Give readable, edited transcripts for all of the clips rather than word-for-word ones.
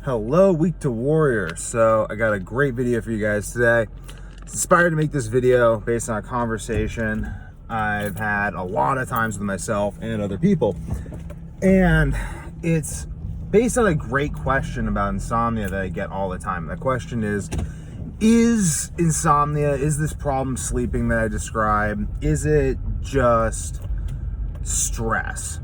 Hello, Week to Warrior. So I got a great video for you guys today. It's inspired to make this video based on a conversation I've had a lot of times with myself and other people. And it's based on a great question about insomnia that I get all the time. The question is insomnia, is this problem sleeping that I describe, is it just stress?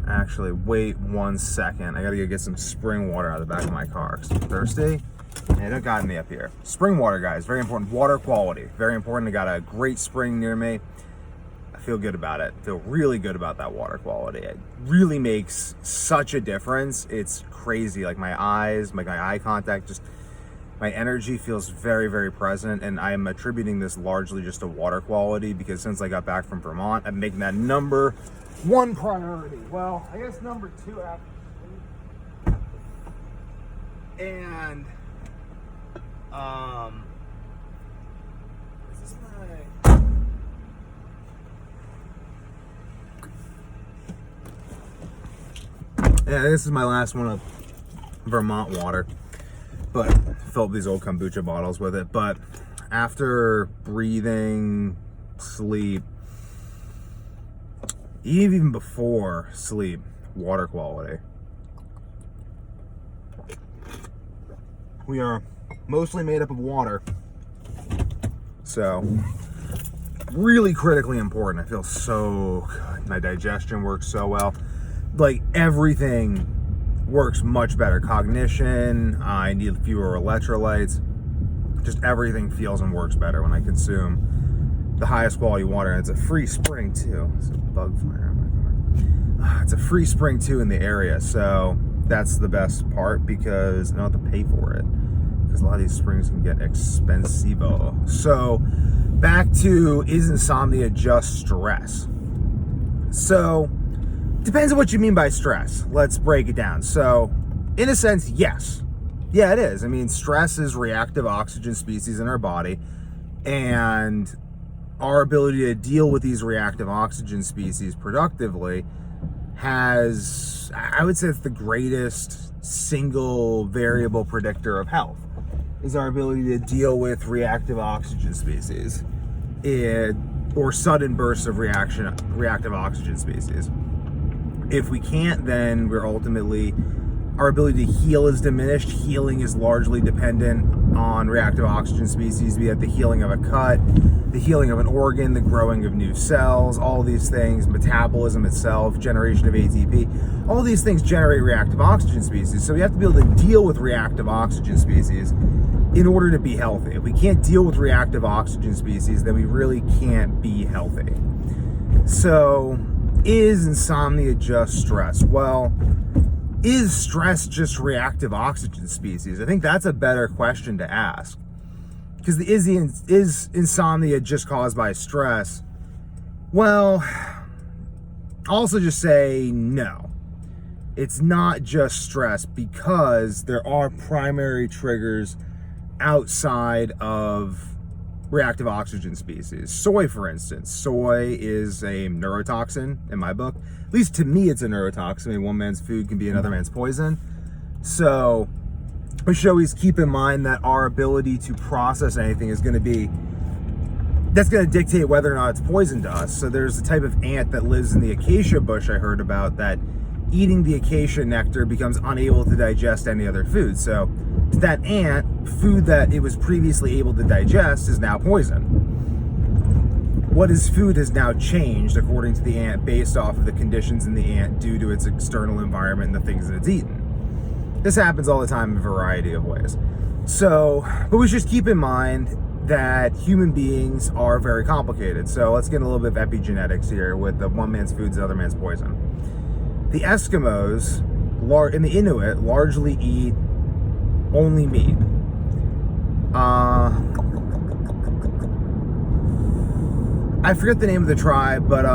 Actually, wait 1 second. I gotta go get some spring water out of the back of my car because I'm thirsty and it got me up here. Spring water, guys, very important. Water quality, very important. I got a great spring near me. I feel good about it. I feel really good about that water quality. It really makes such a difference. It's crazy. Like my eyes, my eye contact, just my energy feels very, very present. And I am attributing this largely just to water quality because since I got back from Vermont, I'm making that number one priority. Well, I guess number two after. And is this my yeah, this is my last one of Vermont water, but filled these old kombucha bottles with it. But after breathing, sleep, even before sleep, water quality. We are mostly made up of water, so really critically important. I feel so good. My digestion works so well. Like everything works much better. Cognition, I need fewer electrolytes. Just everything feels and works better when I consume the highest quality water. And it's a free spring too. It's a bug fire on my car. It's a free spring too in the area, so that's the best part because I don't have to pay for it because a lot of these springs can get expensivo. So back to, is insomnia just stress? So depends on what you mean by stress. Let's break it down. So in a sense, yes. Yeah, it is. I mean, stress is reactive oxygen species in our body, and our ability to deal with these reactive oxygen species productively has, I would say, it's the greatest single variable predictor of health, is our ability to deal with reactive oxygen species or sudden bursts of reactive oxygen species. If we can't, then we're ultimately, our ability to heal is diminished. Healing is largely dependent on reactive oxygen species, be it the healing of a cut, the healing of an organ, the growing of new cells, all these things, metabolism itself, generation of ATP, all these things generate reactive oxygen species. So we have to be able to deal with reactive oxygen species in order to be healthy. If we can't deal with reactive oxygen species, then we really can't be healthy. So is insomnia just stress? Well, is stress just reactive oxygen species? I think that's a better question to ask. Because is insomnia just caused by stress? Well, I'll also just say no. It's not just stress because there are primary triggers outside of reactive oxygen species. Soy, for instance. Soy is a neurotoxin in my book. At least to me, it's a neurotoxin. I mean, one man's food can be another man's poison. So we should always keep in mind that our ability to process anything is going to be, that's going to dictate whether or not it's poison to us. So there's a type of ant that lives in the acacia bush I heard about that eating the acacia nectar becomes unable to digest any other food. So to that ant, food that it was previously able to digest is now poison. What is food has now changed according to the ant based off of the conditions in the ant due to its external environment and the things that it's eaten. This happens all the time in a variety of ways. So, but we should just keep in mind that human beings are very complicated. So let's get a little bit of epigenetics here with the one man's food is another man's poison. The Eskimos and the Inuit largely eat only meat. I forget the name of the tribe, but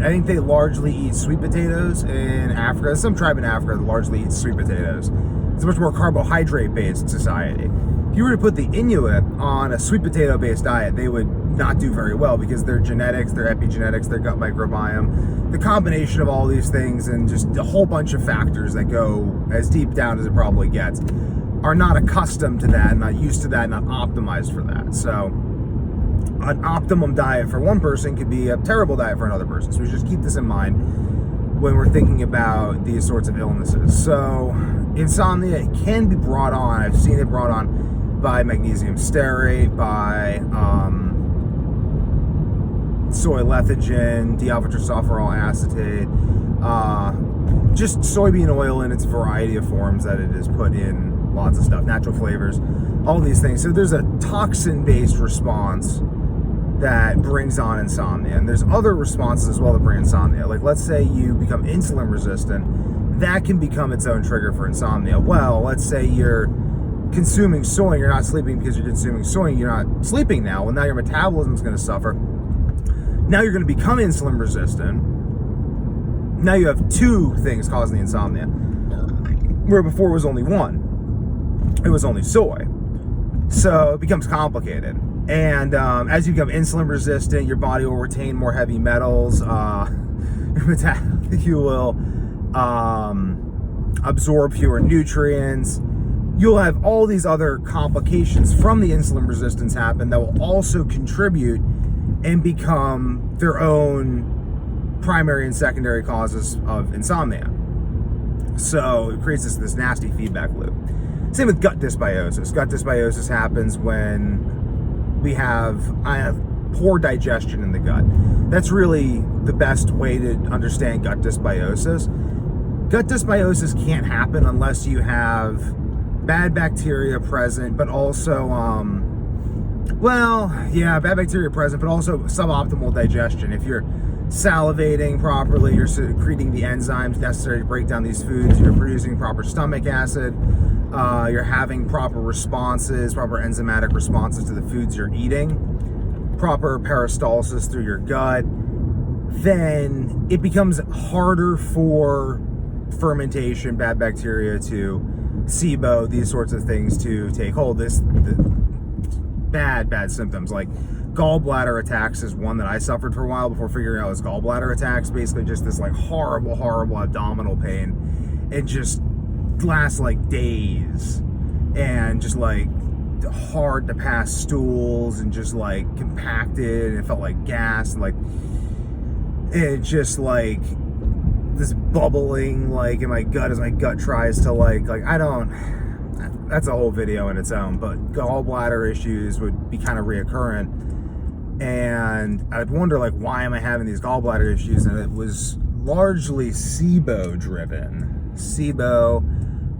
I think they largely eat sweet potatoes in Africa. There's some tribe in Africa that largely eats sweet potatoes. It's a much more carbohydrate-based society. If you were to put the Inuit on a sweet potato-based diet, they would not do very well because their genetics, their epigenetics, their gut microbiome, the combination of all these things and just a whole bunch of factors that go as deep down as it probably gets are not accustomed to that, not used to that, not optimized for that. So an optimum diet for one person could be a terrible diet for another person. So we just keep this in mind when we're thinking about these sorts of illnesses. So insomnia can be brought on. I've seen it brought on by magnesium stearate, by soy lecithin, d-alpha-trisopherol acetate, just soybean oil in its variety of forms that it is put in, lots of stuff, natural flavors, all these things. So there's a toxin-based response that brings on insomnia, and there's other responses as well that bring insomnia. Like, let's say you become insulin resistant, that can become its own trigger for insomnia. Well, let's say you're consuming soy, you're not sleeping because you're consuming soy, you're not sleeping now. Well, now your metabolism is going to suffer. Now you're going to become insulin resistant. Now you have two things causing the insomnia, where before it was only one. It was only soy. So it becomes complicated. And as you become insulin resistant, your body will retain more heavy metals. You will absorb fewer nutrients. You'll have all these other complications from the insulin resistance happen that will also contribute and become their own primary and secondary causes of insomnia. So it creates this nasty feedback loop. Same with gut dysbiosis. Gut dysbiosis happens when we have poor digestion in the gut. That's really the best way to understand gut dysbiosis. Gut dysbiosis can't happen unless you have bad bacteria present, but also, bad bacteria present, but also suboptimal digestion. If you're salivating properly, you're secreting the enzymes necessary to break down these foods, you're producing proper stomach acid, you're having proper responses, proper enzymatic responses to the foods you're eating, proper peristalsis through your gut, then it becomes harder for fermentation, bad bacteria to SIBO, these sorts of things to take hold. Bad symptoms like gallbladder attacks is one that I suffered for a while before figuring out it was gallbladder attacks. Basically just this like horrible abdominal pain. It just lasts like days and just like hard to pass stools and just like compacted, and it felt like gas, and like it just like this bubbling like in my gut as my gut tries to like I don't. That's a whole video in its own, but gallbladder issues would be kind of reoccurrent, and I'd wonder like, why am I having these gallbladder issues? And it was largely SIBO driven. SIBO,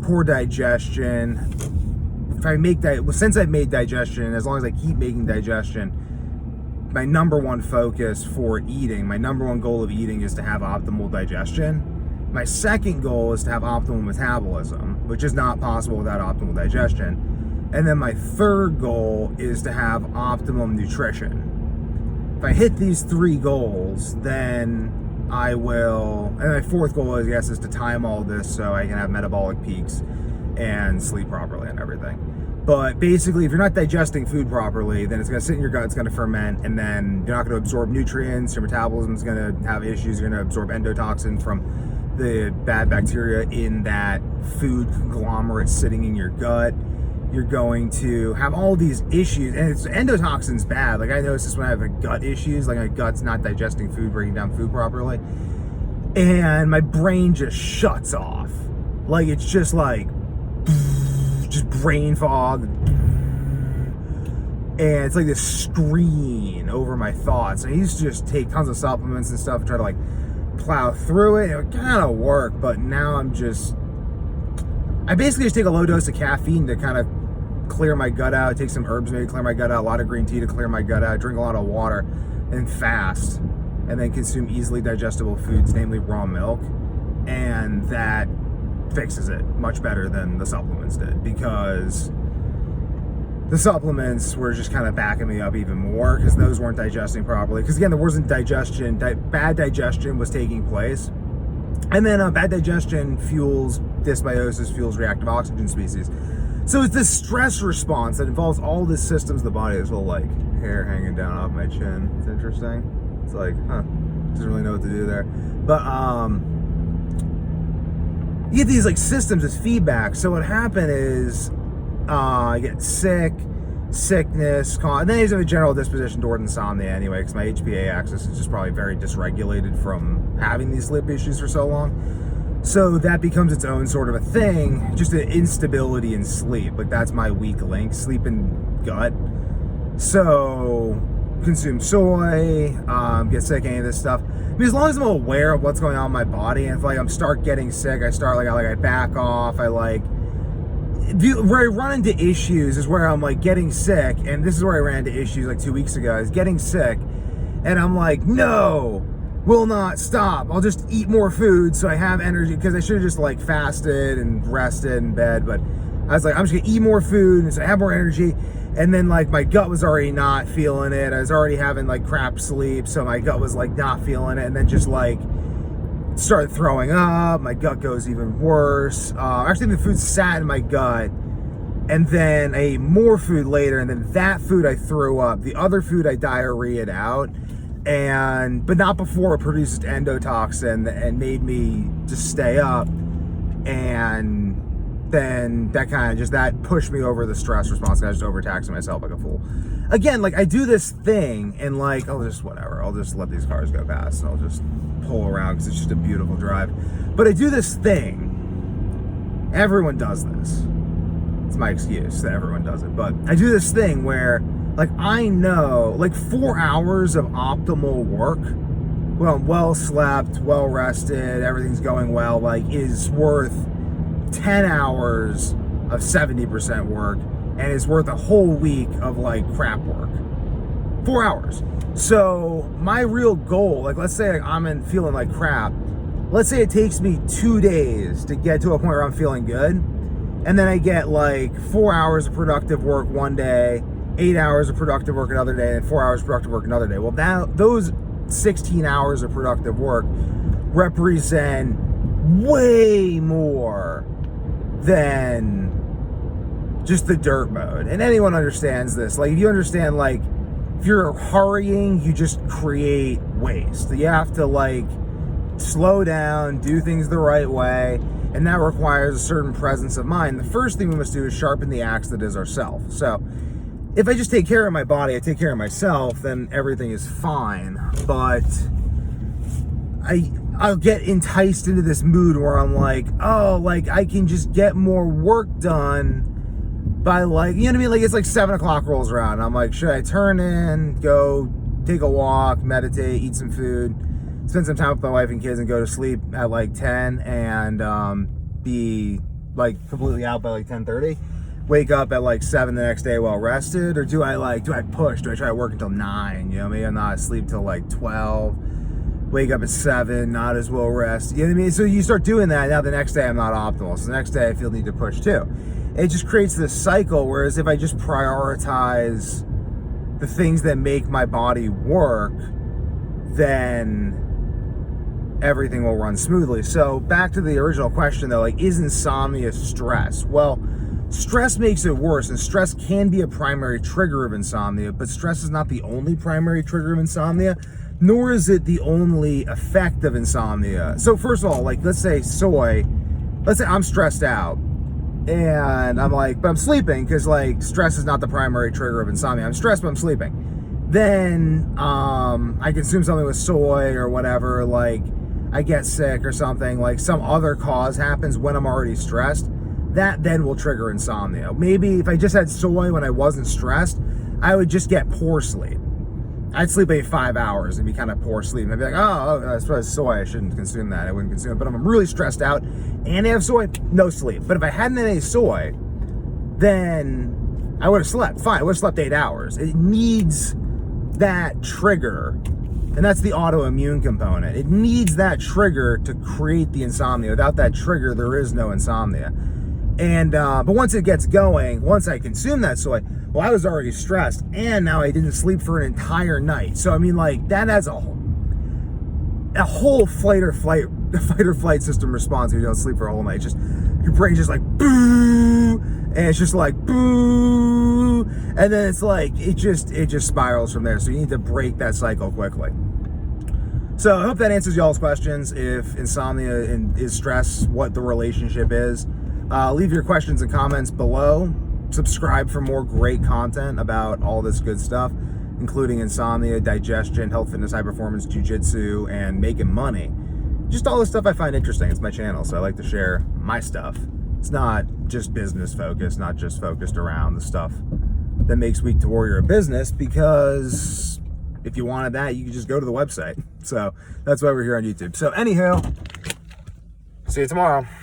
poor digestion. Since I've made digestion, and as long as I keep making digestion, my number one focus for eating, my number one goal of eating is to have optimal digestion. My second goal is to have optimal metabolism, which is not possible without optimal digestion. And then my third goal is to have optimum nutrition. If I hit these three goals, then I will, and my fourth goal is to time all this so I can have metabolic peaks and sleep properly and everything. But basically, if you're not digesting food properly, then it's going to sit in your gut, it's going to ferment, and then you're not going to absorb nutrients, your metabolism is going to have issues, you're going to absorb endotoxin from the bad bacteria in that food conglomerate sitting in your gut. You're going to have all these issues, and endotoxin's bad. Like I notice this when I have gut issues, like my gut's not digesting food, breaking down food properly, and my brain just shuts off. Like it's just like just brain fog, and it's like this screen over my thoughts. I used to just take tons of supplements and stuff and try to like plow through it. It would kind of work, but now I basically just take a low dose of caffeine to kind of clear my gut out, take some herbs maybe to clear my gut out, a lot of green tea to clear my gut out, drink a lot of water, and fast, and then consume easily digestible foods, namely raw milk, and that fixes it much better than the supplements did, because the supplements were just kind of backing me up even more because those weren't digesting properly. Because again, there wasn't digestion, bad digestion was taking place. And then bad digestion fuels dysbiosis, fuels reactive oxygen species. So it's this stress response that involves all the systems of the body as well, like hair hanging down off my chin. It's interesting. It's like, doesn't really know what to do there. But you get these like systems as feedback. So what happened is I get sickness, and then I have a general disposition toward insomnia anyway, because my HPA axis is just probably very dysregulated from having these sleep issues for so long. So that becomes its own sort of a thing, just an instability in sleep. Like that's my weak link, sleep and gut. So consume soy, get sick, any of this stuff. I mean, as long as I'm aware of what's going on in my body, and if like I'm start getting sick, I back off. Where I run into issues is where I'm like getting sick, and this is where I ran into issues like 2 weeks ago. I was getting sick, and I'm like, no, will not stop. I'll just eat more food so I have energy, because I should have just like fasted and rested in bed, but I was like, I'm just gonna eat more food and so I have more energy. And then like my gut was already not feeling it. I was already having like crap sleep, so my gut was like not feeling it, and then just like started throwing up. My gut goes even worse. Actually, the food sat in my gut, and then I ate more food later, and then that food I threw up. The other food I diarrheaed out, but not before it produced endotoxin and made me just stay up. And then that pushed me over the stress response. I was just overtaxing myself like a fool. Again, like I do this thing, and like I'll just let these cars go past, and I'll just pull around because it's just a beautiful drive. But I do this thing. Everyone does this. It's my excuse that everyone does it. But I do this thing where, like, I know, like 4 hours of optimal work, well slept, well rested, everything's going well, like, is worth 10 hours of 70% work, and is worth a whole week of like crap work. 4 hours. So my real goal, like let's say like I'm feeling like crap, let's say it takes me 2 days to get to a point where I'm feeling good, and then I get like 4 hours of productive work one day, 8 hours of productive work another day, and 4 hours of productive work another day. Well, those 16 hours of productive work represent way more than just the dirt mode. And anyone understands this. Like if you understand, like if you're hurrying, you just create waste. You have to like slow down, do things the right way, and that requires a certain presence of mind. The first thing we must do is sharpen the axe that is ourself. So if I just take care of my body, I take care of myself, then everything is fine. But I'll get enticed into this mood where I'm like, oh, like I can just get more work done by like, you know what I mean? Like it's like 7 o'clock rolls around, and I'm like, should I turn in, go take a walk, meditate, eat some food, spend some time with my wife and kids, and go to sleep at like 10 and be like completely out by like 10:30? Wake up at like 7 the next day well rested? Or do I push? Do I try to work until 9? You know, maybe I'm not asleep till like 12. Wake up at 7, not as well rested. You know what I mean? So you start doing that. Now the next day I'm not optimal. So the next day I feel the need to push too. It just creates this cycle. Whereas if I just prioritize the things that make my body work, then everything will run smoothly. So back to the original question though, like, is insomnia stress? Well, stress makes it worse, and stress can be a primary trigger of insomnia, but stress is not the only primary trigger of insomnia, nor is it the only effect of insomnia. So first of all, like let's say I'm stressed out, and I'm like, but I'm sleeping, because like stress is not the primary trigger of insomnia. I'm stressed, but I'm sleeping. Then I consume something with soy or whatever, like I get sick or something, like some other cause happens when I'm already stressed. That then will trigger insomnia. Maybe if I just had soy when I wasn't stressed, I would just get poor sleep. I'd sleep 5 hours and be kind of poor sleep. And I'd be like, oh, that's probably soy. I shouldn't consume that. I wouldn't consume it. But if I'm really stressed out and I have soy, no sleep. But if I hadn't had any soy, then I would have slept. Fine, I would have slept 8 hours. It needs that trigger. And that's the autoimmune component. It needs that trigger to create the insomnia. Without that trigger, there is no insomnia. And but once it gets going, once I consume that soy, well, I was already stressed, and now I didn't sleep for an entire night. So I mean, like, that has a whole fight or flight system response if you don't sleep for a whole night. Just your brain's just like boo, and it's just like boo. you, and then it's like it just spirals from there. So you need to break that cycle quickly. So I hope that answers y'all's questions. If insomnia is stress, what the relationship is. Leave your questions and comments below. Subscribe for more great content about all this good stuff, including insomnia, digestion, health, fitness, high performance, jiu-jitsu, and making money. Just all this stuff I find interesting. It's my channel, so I like to share my stuff. It's not just business focused, not just focused around the stuff that makes Week to Warrior a business, because if you wanted that, you could just go to the website. So that's why we're here on YouTube. So anywho, see you tomorrow.